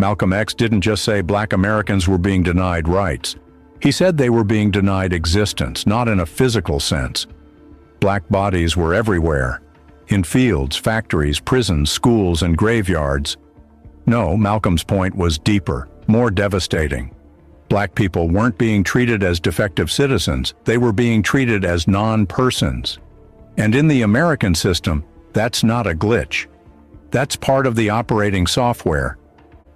Malcolm X didn't just say Black Americans were being denied rights. He said they were being denied existence, not in a physical sense. Black bodies were everywhere, in fields, factories, prisons, schools, and graveyards. No, Malcolm's point was deeper, more devastating. Black people weren't being treated as defective citizens, they were being treated as non-persons. And in the American system, that's not a glitch. That's part of the operating software.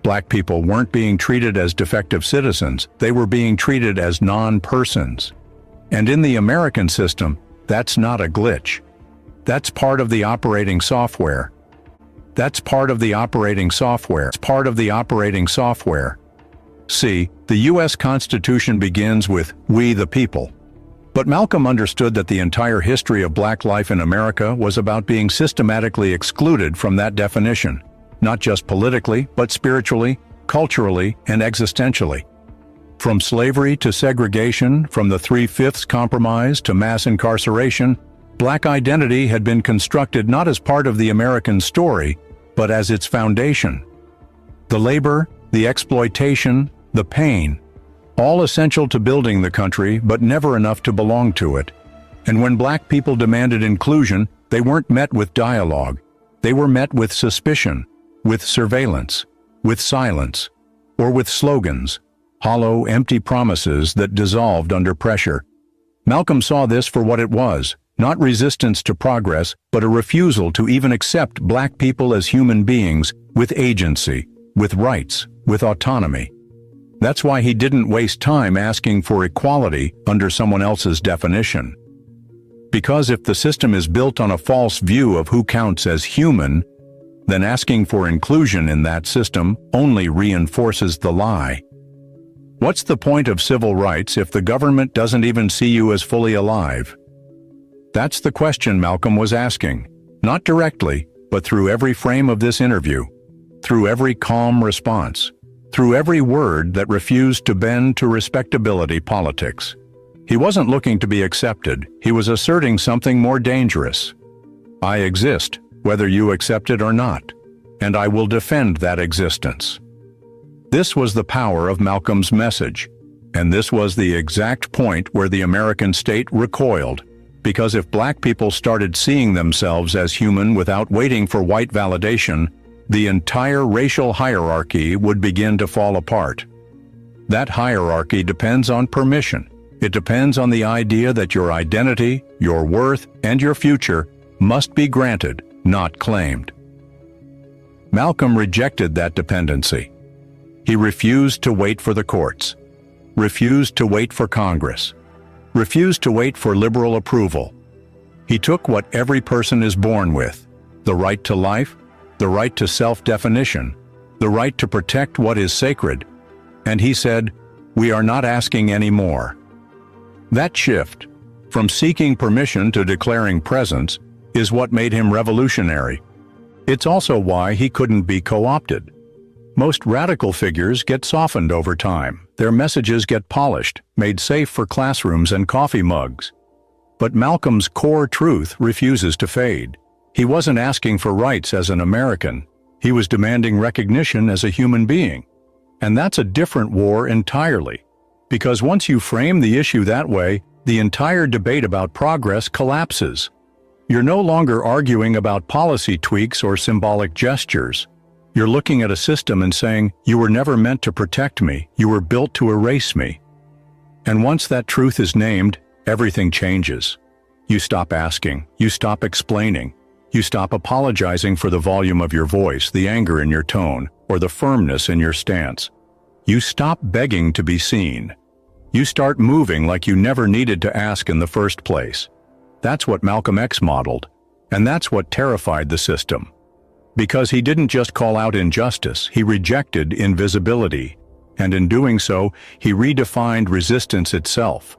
Black people weren't being treated as defective citizens, they were being treated as non-persons. And in the American system, that's not a glitch. That's part of the operating software. That's part of the operating software. It's part of the operating software. See, the U.S. Constitution begins with "We the people." But Malcolm understood that the entire history of Black life in America was about being systematically excluded from that definition, not just politically, but spiritually, culturally, and existentially. From slavery to segregation, from the 3/5 compromise to mass incarceration, Black identity had been constructed not as part of the American story, but as its foundation. The labor, the exploitation, the pain, all essential to building the country, but never enough to belong to it. And when Black people demanded inclusion, they weren't met with dialogue. They were met with suspicion, with surveillance, with silence, or with slogans, hollow, empty promises that dissolved under pressure. Malcolm saw this for what it was, not resistance to progress, but a refusal to even accept Black people as human beings with agency, with rights, with autonomy. That's why he didn't waste time asking for equality under someone else's definition. Because if the system is built on a false view of who counts as human, then asking for inclusion in that system only reinforces the lie. What's the point of civil rights if the government doesn't even see you as fully alive? That's the question Malcolm was asking, not directly, but through every frame of this interview, through every calm response, through every word that refused to bend to respectability politics. He wasn't looking to be accepted, he was asserting something more dangerous. I exist, whether you accept it or not, and I will defend that existence. This was the power of Malcolm's message, and this was the exact point where the American state recoiled, because if Black people started seeing themselves as human without waiting for white validation, the entire racial hierarchy would begin to fall apart. That hierarchy depends on permission. It depends on the idea that your identity, your worth, and your future must be granted, not claimed. Malcolm rejected that dependency. He refused to wait for the courts, refused to wait for Congress, refused to wait for liberal approval. He took what every person is born with, the right to life, the right to self-definition, the right to protect what is sacred, and he said, "We are not asking any more." That shift, from seeking permission to declaring presence, is what made him revolutionary. It's also why he couldn't be co-opted. Most radical figures get softened over time. Their messages get polished, made safe for classrooms and coffee mugs. But Malcolm's core truth refuses to fade. He wasn't asking for rights as an American. He was demanding recognition as a human being. And that's a different war entirely. Because once you frame the issue that way, the entire debate about progress collapses. You're no longer arguing about policy tweaks or symbolic gestures. You're looking at a system and saying, "You were never meant to protect me, you were built to erase me." And once that truth is named, everything changes. You stop asking, you stop explaining, you stop apologizing for the volume of your voice, the anger in your tone, or the firmness in your stance. You stop begging to be seen. You start moving like you never needed to ask in the first place. That's what Malcolm X modeled, and that's what terrified the system. Because he didn't just call out injustice, he rejected invisibility, and in doing so, he redefined resistance itself.